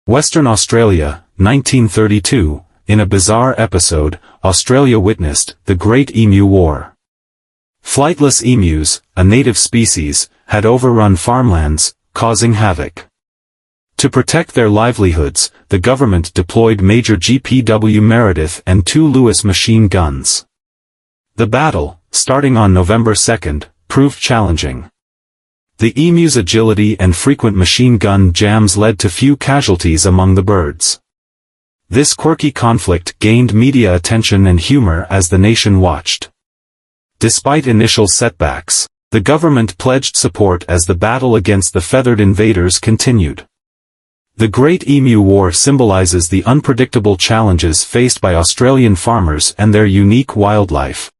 Western Australia, 1932. In a bizarre episode, Australia witnessed the Great Emu War. Flightless emus, a native species, had overrun farmlands, causing havoc. To protect their livelihoods, the government deployed Major GPW Meredith and 2 Lewis machine guns. The battle, starting on November 2, proved challenging. The emu's agility and frequent machine gun jams led to few casualties among the birds. This quirky conflict gained media attention and humor as the nation watched. Despite initial setbacks, the government pledged support as the battle against the feathered invaders continued. The Great Emu War symbolizes the unpredictable challenges faced by Australian farmers and their unique wildlife.